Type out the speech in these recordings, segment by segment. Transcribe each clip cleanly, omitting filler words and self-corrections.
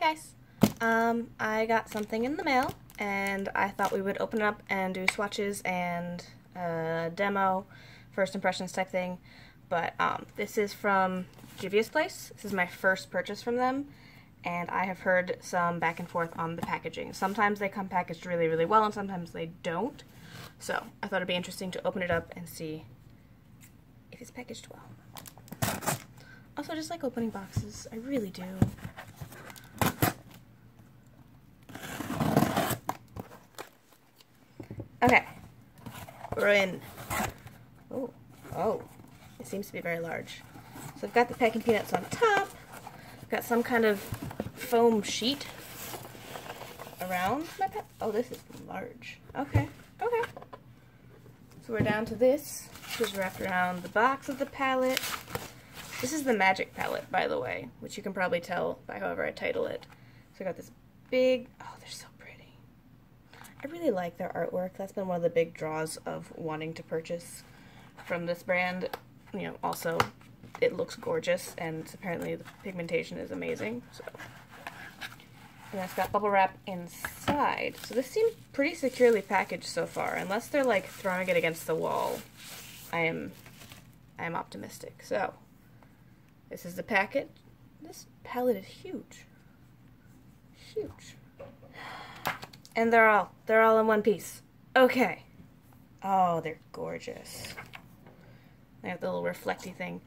guys. I got something in the mail, and I thought we would open it up and do swatches and demo, first impressions type thing. But this is from Juvia's place. This is my first purchase from them, and I have heard some back and forth on the packaging. Sometimes they come packaged really, really well, and sometimes they don't. So I thought it'd be interesting to open it up and see if it's packaged well. Also, I just like opening boxes. I really do. Okay, we're in. Oh, it seems to be very large. So I've got the packing peanuts on top. I've got some kind of foam sheet around my pet. Oh, this is large. Okay. So we're down to this, which is wrapped around the box of the palette. This is the Magic Palette, by the way, which you can probably tell by however I title it. So I got this big, oh, they're so pretty. I really like their artwork. That's been one of the big draws of wanting to purchase from this brand. You know, also, it looks gorgeous, and apparently the pigmentation is amazing. So, and it's got bubble wrap inside. So this seems pretty securely packaged so far, unless they're like throwing it against the wall. I am optimistic. So, this is the packet. This palette is huge. Huge. And they're all in one piece. Okay. Oh, they're gorgeous. They have the little reflecty thing.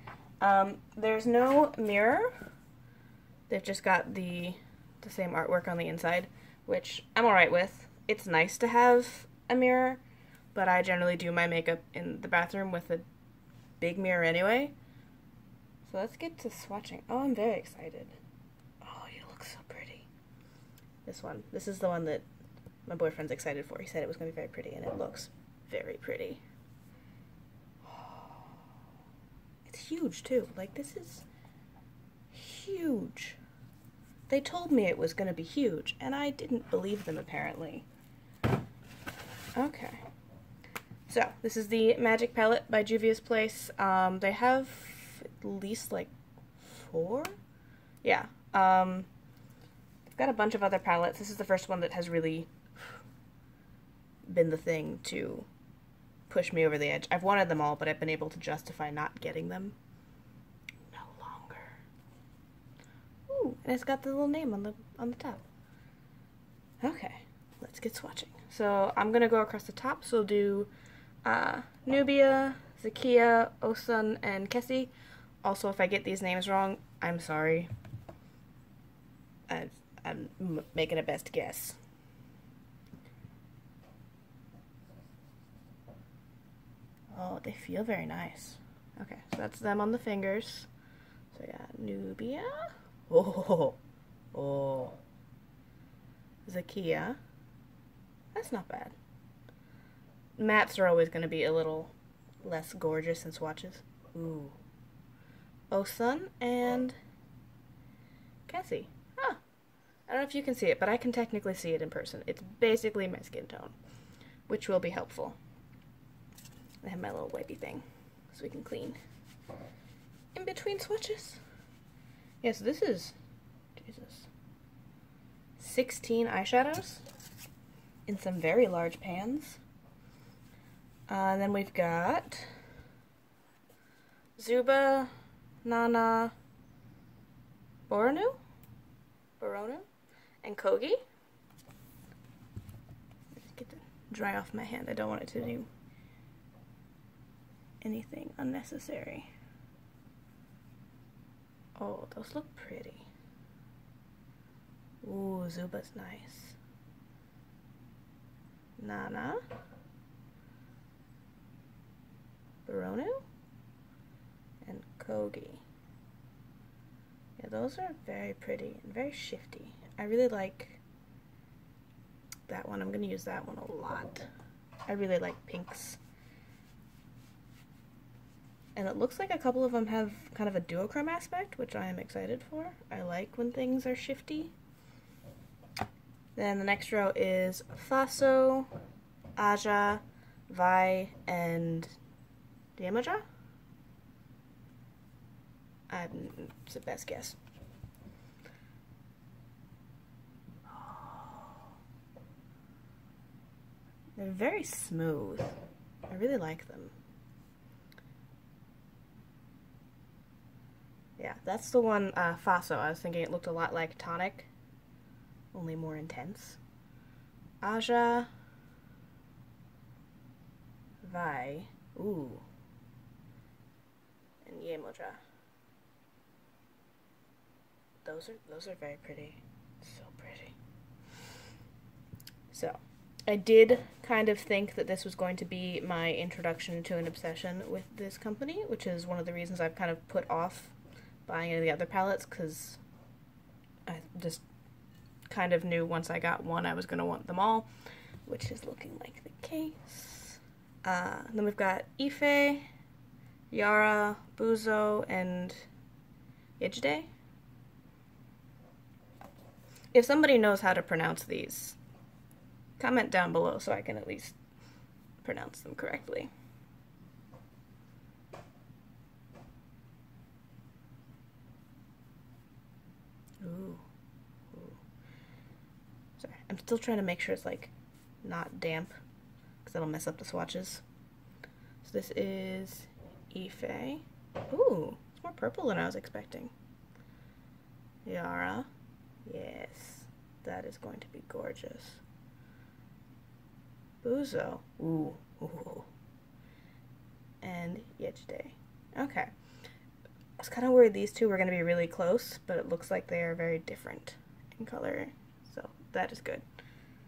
There's no mirror. They've just got the same artwork on the inside, which I'm alright with. It's nice to have a mirror, but I generally do my makeup in the bathroom with a big mirror anyway. So let's get to swatching. Oh, I'm very excited. Oh, you look so pretty. This one. This is the one that my boyfriend's excited for. He said it was going to be very pretty, and it looks very pretty. Oh, it's huge, too. Like, this is huge. They told me it was going to be huge, and I didn't believe them, apparently. Okay. So, this is the Magic Palette by Juvia's place. They have at least, like, 4? Yeah. They've got a bunch of other palettes. This is the first one that has really been the thing to push me over the edge. I've wanted them all, but I've been able to justify not getting them. No longer. Ooh, and it's got the little name on the top. Okay, let's get swatching. So I'm gonna go across the top. So we'll do Nubia, Zakia, Osun, and Kessie. Also, if I get these names wrong, I'm sorry. I'm making a best guess. Oh, they feel very nice. Okay, so that's them on the fingers. So I got Nubia. Oh. Zakia. That's not bad. Mattes are always going to be a little less gorgeous in swatches. Ooh. Osun and Kessie. Huh. I don't know if you can see it, but I can technically see it in person. It's basically my skin tone, which will be helpful. I have my little wipey thing, so we can clean in between swatches. Yeah, so this is, Jesus, 16 eyeshadows in some very large pans. And then we've got Zuba, Nana, Boronu, and Kogi. Get to dry off my hand. I don't want it to do anything unnecessary. Oh, those look pretty. Ooh, Zuba's nice. Nana. Boronu. And Kogi. Yeah, those are very pretty and very shifty. I really like that one. I'm going to use that one a lot. I really like pinks. And it looks like a couple of them have kind of a duochrome aspect, which I am excited for. I like when things are shifty. Then the next row is Faso, Aja, Vi, and Diemoja. It's the best guess. They're very smooth. I really like them. Yeah, that's the one, Faso. I was thinking it looked a lot like Tonic, only more intense. Aja. Vai. Ooh. And Yemoja. Those are very pretty. So pretty. So, I did kind of think that this was going to be my introduction to an obsession with this company, which is one of the reasons I've kind of put off buying any of the other palettes, because I just kind of knew once I got one I was going to want them all, which is looking like the case. Then we've got Ife, Yara, Buzo, and Ijde. If somebody knows how to pronounce these, comment down below so I can at least pronounce them correctly. Ooh. Ooh. Sorry, I'm still trying to make sure it's like not damp, because that'll mess up the swatches. So this is Ife. Ooh, it's more purple than I was expecting. Yara. Yes, that is going to be gorgeous. Buzo. Ooh. Ooh. And Yejide. Okay. I was kind of worried these two were going to be really close, but it looks like they are very different in color, so that is good.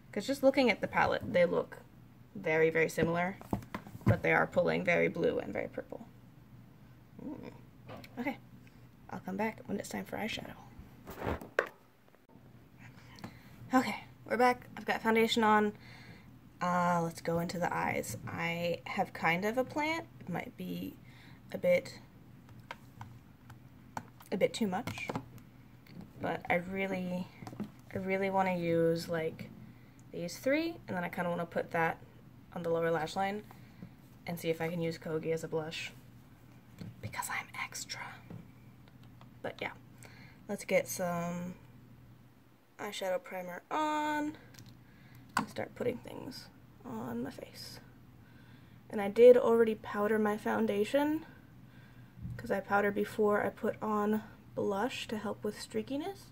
Because just looking at the palette, they look very, very similar, but they are pulling very blue and very purple. Okay, I'll come back when it's time for eyeshadow. Okay, we're back. I've got foundation on. Let's go into the eyes. I have kind of a plan. It might be a bit too much, but I really want to use like these three, and then I kind of want to put that on the lower lash line and see if I can use Kogi as a blush, because I'm extra. But yeah, let's get some eyeshadow primer on and start putting things on my face. And I did already powder my foundation, because I powdered before I put on blush to help with streakiness.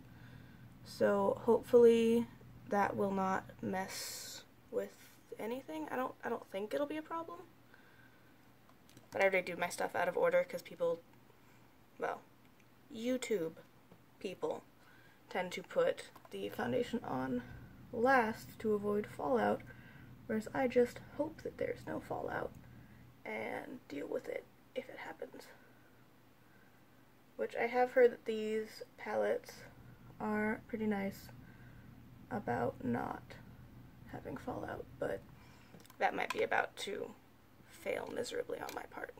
So hopefully that will not mess with anything. I don't think it'll be a problem. But I already do my stuff out of order because people, well, YouTube people tend to put the foundation on last to avoid fallout, whereas I just hope that there's no fallout and deal with it if it happens. Which I have heard that these palettes are pretty nice about not having fallout, but that might be about to fail miserably on my part.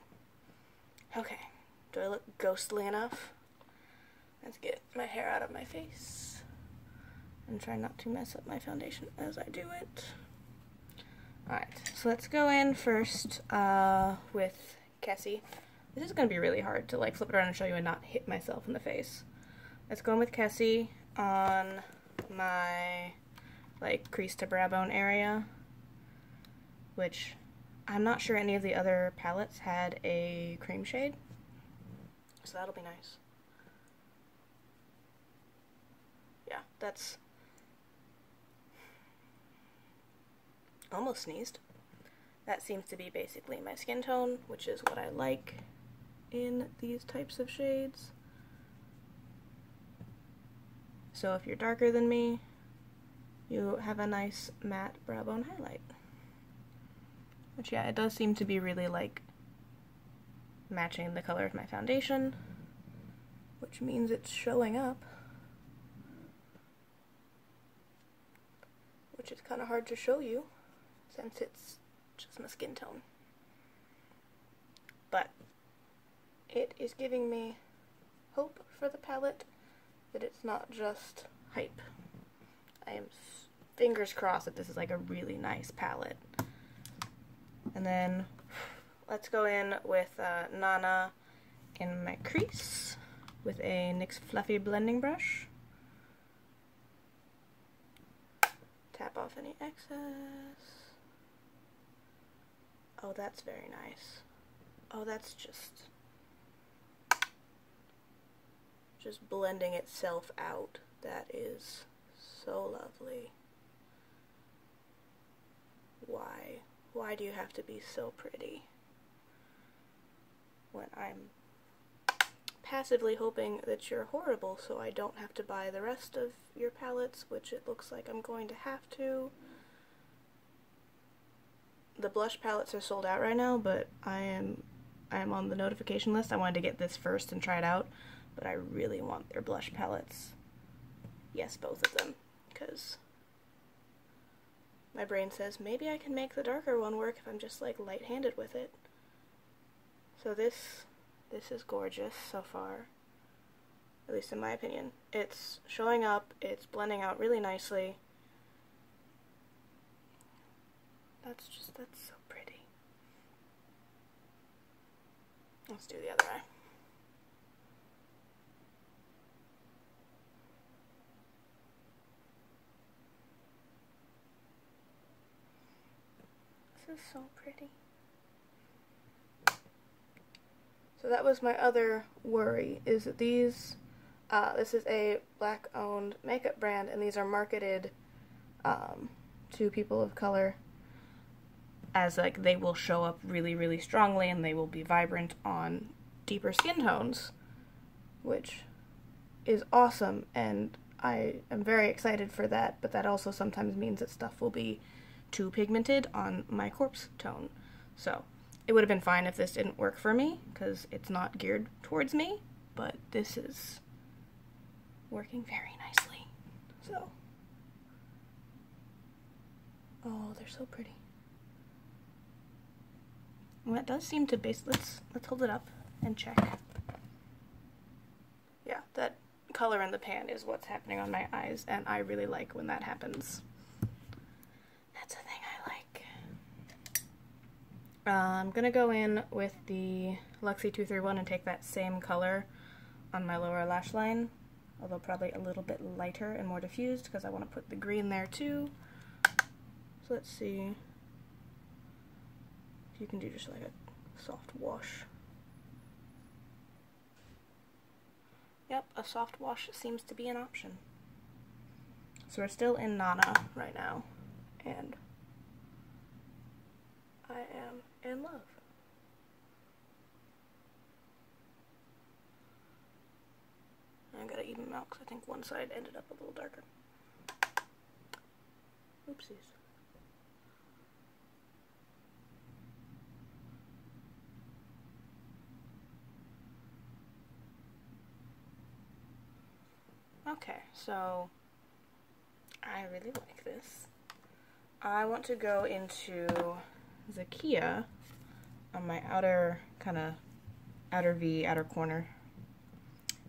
Okay, do I look ghostly enough? Let's get my hair out of my face and try not to mess up my foundation as I do it. Alright, so let's go in first with Kessie. This is going to be really hard to like flip it around and show you and not hit myself in the face. Let's go in with Kessie on my like crease to brow bone area, which I'm not sure any of the other palettes had a cream shade, so that'll be nice. Yeah, that's almost sneezed. That seems to be basically my skin tone, which is what I like in these types of shades. So if you're darker than me, you have a nice matte brow bone highlight. Which, yeah, it does seem to be really, like, matching the color of my foundation, which means it's showing up, which is kind of hard to show you since it's just my skin tone. But it is giving me hope for the palette that it's not just hype. I am fingers crossed that this is like a really nice palette. And then let's go in with Nana in my crease with a NYX Fluffy blending brush. Tap off any excess. Oh, that's very nice. Oh, that's just blending itself out. That is so lovely. Why? Why do you have to be so pretty? When I'm passively hoping that you're horrible so I don't have to buy the rest of your palettes, which it looks like I'm going to have to. The blush palettes are sold out right now, but I am on the notification list. I wanted to get this first and try it out, but I really want their blush palettes. Yes, both of them, because my brain says maybe I can make the darker one work if I'm just like light-handed with it. So this is gorgeous so far, at least in my opinion. It's showing up, it's blending out really nicely. That's so pretty. Let's do the other eye. This is so pretty. So that was my other worry, is that these, this is a Black-owned makeup brand, and these are marketed to people of color as like they will show up really, really strongly and they will be vibrant on deeper skin tones, which is awesome, and I am very excited for that, but that also sometimes means that stuff will be too pigmented on my corpse tone. So it would have been fine if this didn't work for me, because it's not geared towards me, but this is working very nicely. So, oh, they're so pretty. Well, that does seem to let's hold it up and check. Yeah, that color in the pan is what's happening on my eyes, and I really like when that happens. That's a thing I like. I'm gonna go in with the Luxie 231 and take that same color on my lower lash line, although probably a little bit lighter and more diffused because I want to put the green there too. So let's see if you can do just like a soft wash. Yep, a soft wash seems to be an option. So we're still in Nana right now, and I am in love. I gotta even them out because I think one side ended up a little darker. Oopsies. Okay, so I really like this. I want to go into Zakia on my outer V, outer corner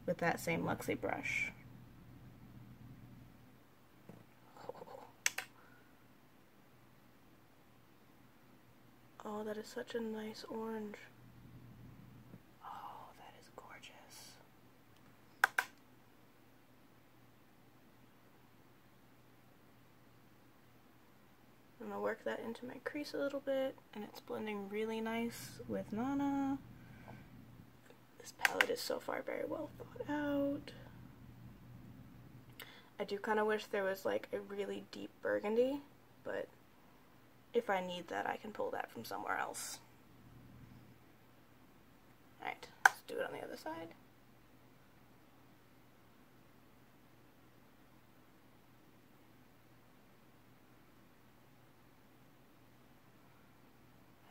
with that same Luxie brush. Oh, that is such a nice orange. Oh, that is gorgeous. I'm gonna work that into my crease a little bit, and it's blending really nice with Nana. This palette is so far very well thought out. I do kind of wish there was like a really deep burgundy, but if I need that, I can pull that from somewhere else. Alright, let's do it on the other side.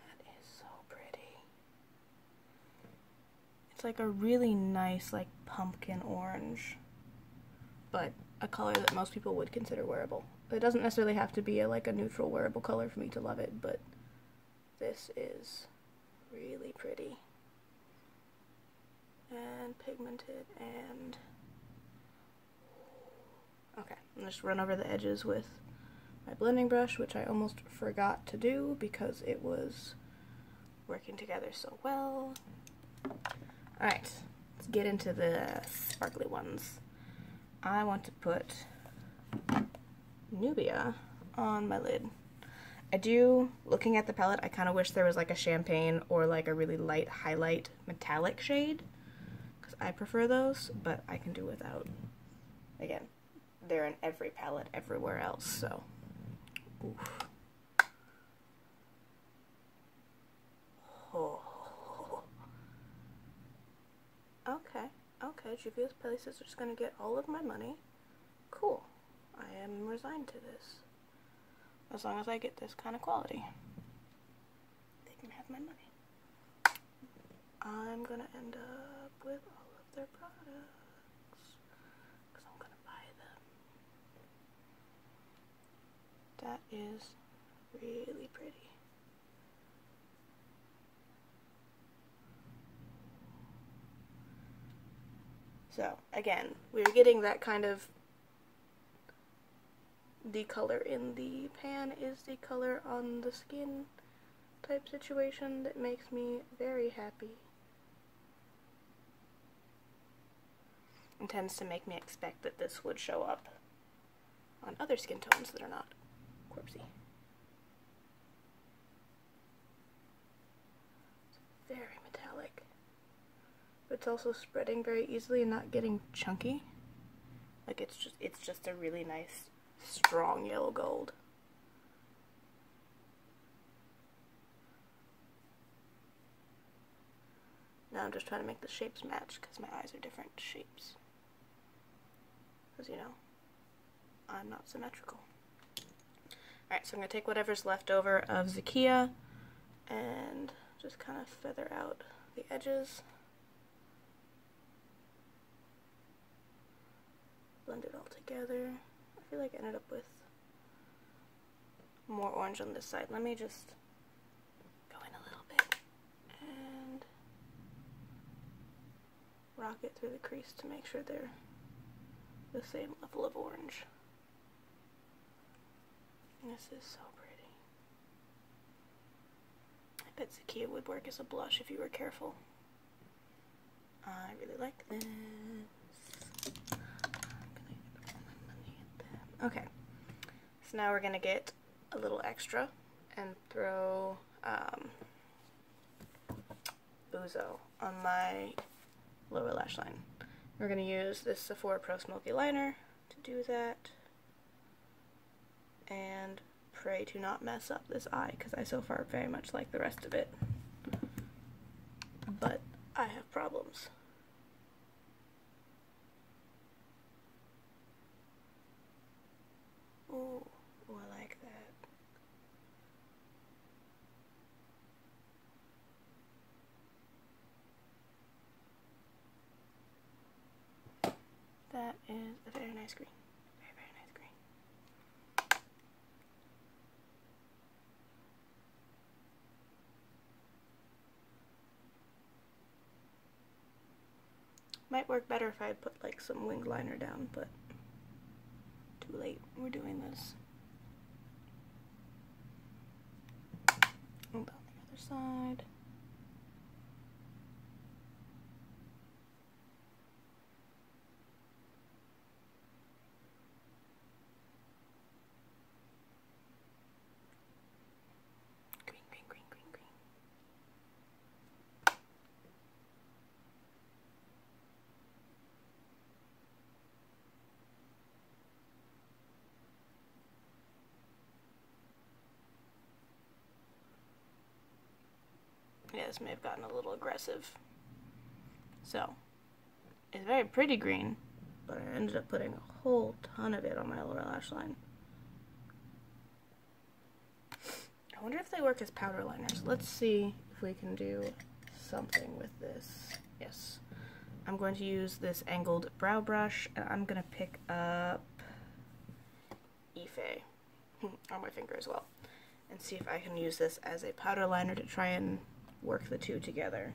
That is so pretty. It's like a really nice, like, pumpkin orange, but a color that most people would consider wearable. It doesn't necessarily have to be a neutral wearable color for me to love it, but this is really pretty and pigmented. And okay, I'm just run over the edges with my blending brush, which I almost forgot to do because it was working together so well. Alright, let's get into the sparkly ones. I want to put Nubia on my lid. I do, looking at the palette, I kind of wish there was like a champagne or like a really light highlight metallic shade, because I prefer those, but I can do without. Again, they're in every palette everywhere else, so. Oof. Oh. Okay, Juvia's Places are just gonna get all of my money. Cool. I am resigned to this. As long as I get this kind of quality, they can have my money. I'm gonna end up with all of their products, because I'm gonna buy them. That is really pretty. So, again, we're getting that kind of, the color in the pan is the color on the skin type situation that makes me very happy. And tends to make me expect that this would show up on other skin tones that are not corpsey. It's very metallic. But it's also spreading very easily and not getting chunky. Like it's just a really nice, strong yellow gold. Now I'm just trying to make the shapes match because my eyes are different shapes. Because, you know, I'm not symmetrical. Alright, so I'm going to take whatever's left over of Zakia and just kind of feather out the edges. Blend it all together. I feel like I ended up with more orange on this side. Let me just go in a little bit and rock it through the crease to make sure they're the same level of orange. This is so pretty. I bet Zakia would work as a blush if you were careful. I really like this. Okay, so now we're gonna get a little extra and throw Buzo on my lower lash line. We're gonna use this Sephora Pro Smoky Liner to do that, and pray to not mess up this eye because I so far very much like the rest of it, but I have problems. Ooh, I like that. That is a very nice green. Very, very nice green. Might work better if I had put like some winged liner down, but too late. We're doing this. And on the other side. Green, green, green, green, green. Yeah, this may have gotten a little aggressive. So, it's very pretty green, but I ended up putting a whole ton of it on my lower lash line. I wonder if they work as powder liners. Let's see if we can do something with this. Yes. I'm going to use this angled brow brush, and I'm going to pick up Ife on my finger as well, and see if I can use this as a powder liner to try and work the two together.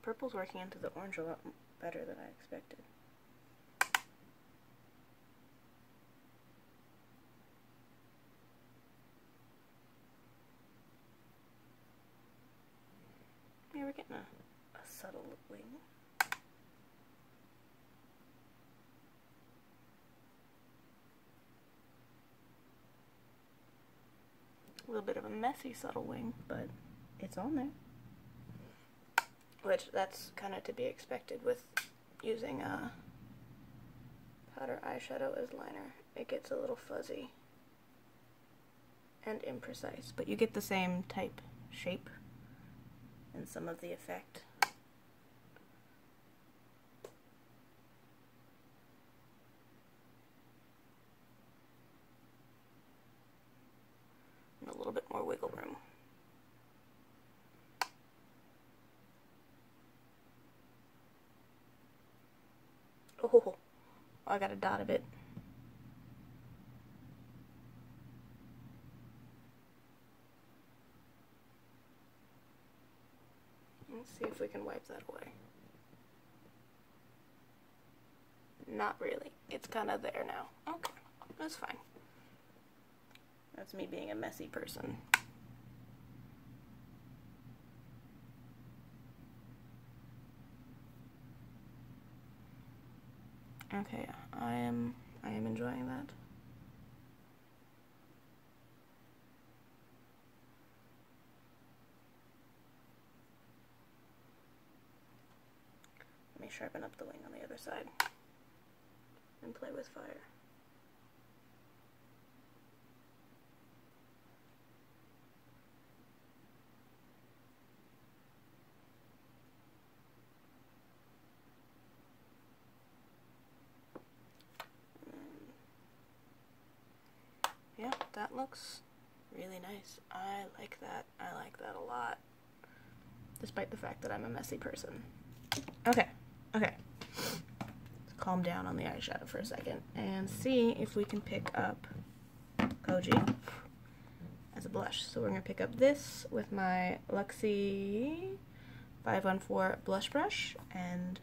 purple's working into the orange a lot better than I expected. Yeah, we're getting a subtle wing. A little bit of a messy subtle wing, but it's on there. Which, that's kind of to be expected with using a powder eyeshadow as liner. It gets a little fuzzy and imprecise, but you get the same type shape and some of the effect. And a little bit more wiggle room. Oh, I got a dot of it. Let's see if we can wipe that away. Not really. It's kind of there now. Okay, that's fine. That's me being a messy person. Okay, I am enjoying that. Let me sharpen up the wing on the other side and play with fire. Yeah, that looks really nice. I like that. I like that a lot. Despite the fact that I'm a messy person. Okay, okay. Let's calm down on the eyeshadow for a second and see if we can pick up Koji as a blush. So we're going to pick up this with my Luxie 514 blush brush and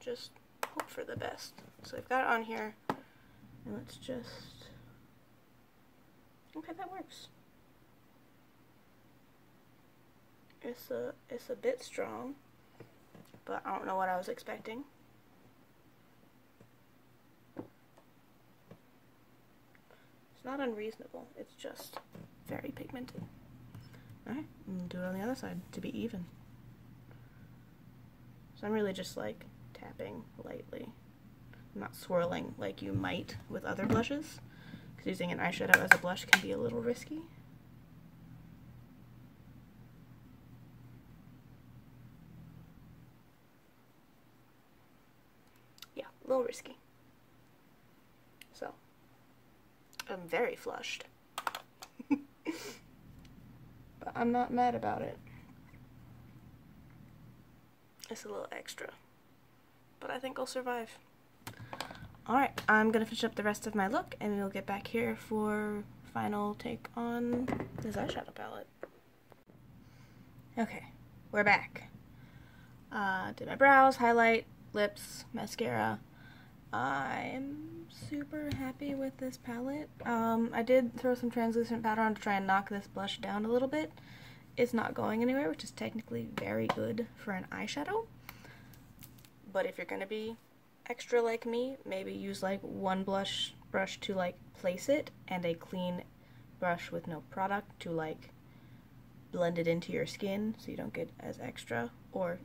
just hope for the best. So I've got it on here, and let's just, okay, that works. It's a bit strong, but I don't know what I was expecting. It's not unreasonable, it's just very pigmented. Alright, do it on the other side to be even. So I'm really just like tapping lightly. I'm not swirling like you might with other blushes, because using an eyeshadow as a blush can be a little risky. Yeah, a little risky. So, I'm very flushed. But I'm not mad about it. It's a little extra, but I think I'll survive. Alright, I'm gonna finish up the rest of my look and we'll get back here for final take on this eyeshadow palette. Okay, we're back. Did my brows, highlight, lips, mascara. I'm super happy with this palette. I did throw some translucent powder on to try and knock this blush down a little bit. It's not going anywhere, which is technically very good for an eyeshadow. But if you're gonna be extra like me, maybe use like one brush to like place it, and a clean brush with no product to like blend it into your skin so you don't get as extra. Or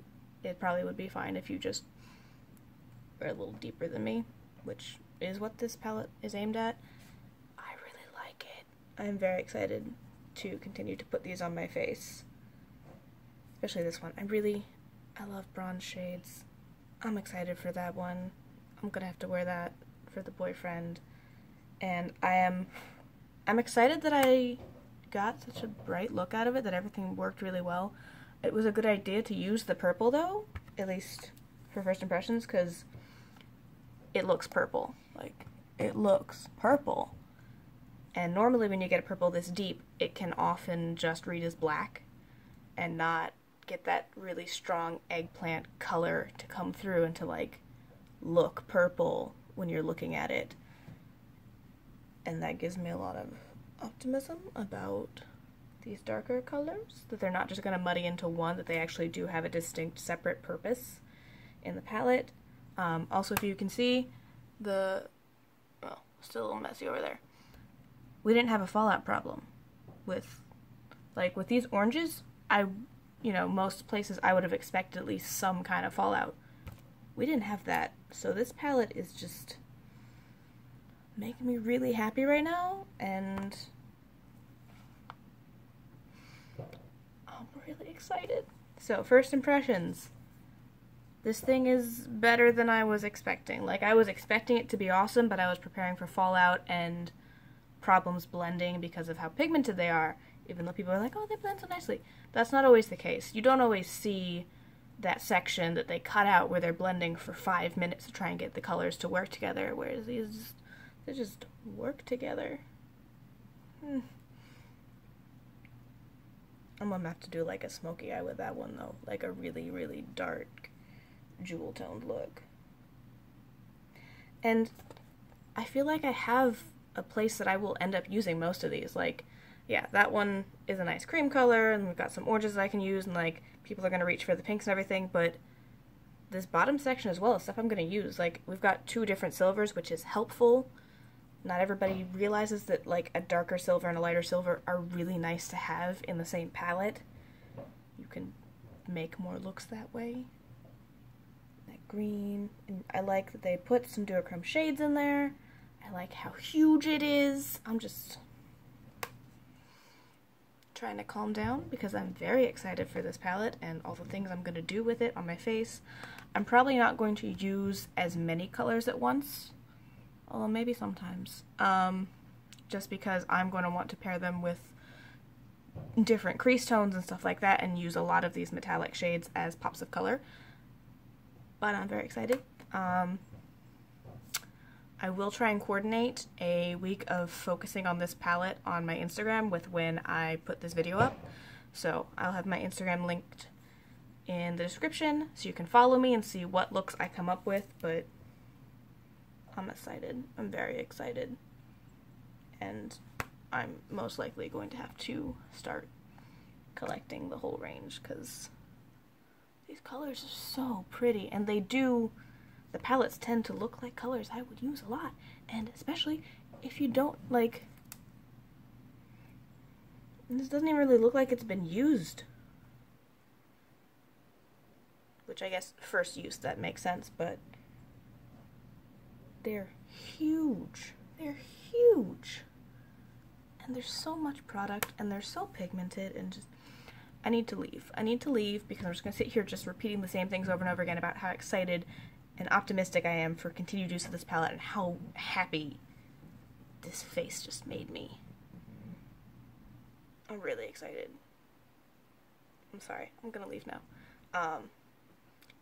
it probably would be fine if you just were a little deeper than me, which is what this palette is aimed at. I really like it. I'm very excited to continue to put these on my face, especially this one. I love bronze shades. I'm excited for that one. I'm gonna have to wear that for the boyfriend, and I'm excited that I got such a bright look out of it, that everything worked really well. It was a good idea to use the purple though, at least for first impressions, because it looks purple. Like, it looks purple. And normally when you get a purple this deep, it can often just read as black and not get that really strong eggplant color to come through and to like look purple when you're looking at it. And that gives me a lot of optimism about these darker colors, that they're not just going to muddy into one, that they actually do have a distinct separate purpose in the palette. Also, if you can see, oh, still a little messy over there. We didn't have a fallout problem with these oranges. Most places I would have expected at least some kind of fallout. We didn't have that, so this palette is just making me really happy right now, and I'm really excited. So, first impressions. This thing is better than I was expecting. Like, I was expecting it to be awesome, but I was preparing for fallout and problems blending because of how pigmented they are, even though people are like, oh, they blend so nicely. That's not always the case. You don't always see that section that they cut out where they're blending for 5 minutes to try and get the colors to work together, whereas these, they just work together. I'm gonna have to do like a smoky eye with that one though, like a really, really dark jewel toned look. And I feel like I have a place that I will end up using most of these. Like, yeah, that one is a nice cream color, and we've got some oranges that I can use, and like, people are gonna reach for the pinks and everything, but this bottom section as well is stuff I'm gonna use. Like, we've got 2 different silvers, which is helpful. Not everybody realizes that like a darker silver and a lighter silver are really nice to have in the same palette. You can make more looks that way. That green, and I like that they put some duochrome shades in there. I like how huge it is. I'm just trying to calm down because I'm very excited for this palette and all the things I'm going to do with it on my face. I'm probably not going to use as many colors at once, although maybe sometimes, just because I'm going to want to pair them with different crease tones and stuff like that and use a lot of these metallic shades as pops of color. But I'm very excited. I will try and coordinate a week of focusing on this palette on my Instagram with when I put this video up. So I'll have my Instagram linked in the description so you can follow me and see what looks I come up with, but I'm excited. I'm very excited. And I'm most likely going to have to start collecting the whole range because these colors are so pretty, and they do. The palettes tend to look like colors I would use a lot, and especially if you don't like, this doesn't even really look like it's been used, which I guess first use that makes sense, but they're huge. They're huge, and there's so much product, and they're so pigmented, and just, I need to leave. I need to leave because I'm just going to sit here just repeating the same things over and over again about how excited and optimistic I am for continued use of this palette and how happy this face just made me. I'm really excited. I'm sorry, I'm gonna leave now.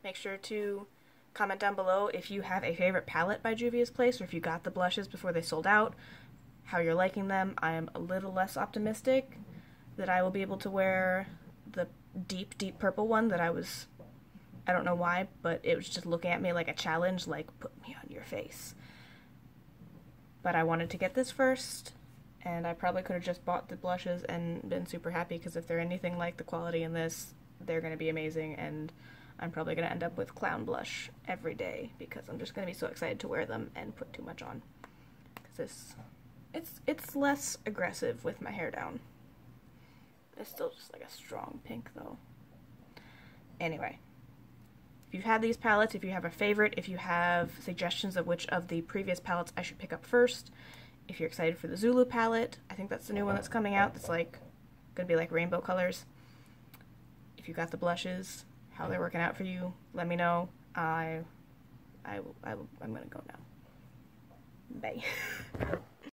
Make sure to comment down below if you have a favorite palette by Juvia's Place, or if you got the blushes before they sold out, how you're liking them. I am a little less optimistic that I will be able to wear the deep, deep purple one that I don't know why, but it was just looking at me like a challenge, like, put me on your face. But I wanted to get this first, and I probably could have just bought the blushes and been super happy, because if they're anything like the quality in this, they're going to be amazing, and I'm probably going to end up with clown blush every day, because I'm just going to be so excited to wear them and put too much on. Because it's less aggressive with my hair down. It's still just like a strong pink, though. Anyway. If you've had these palettes, if you have a favorite, if you have suggestions of which of the previous palettes I should pick up first, if you're excited for the Zulu palette, I think that's the new one that's coming out, that's like, gonna be like rainbow colors. If you got the blushes, how they're working out for you, let me know. I'm gonna go now. Bye.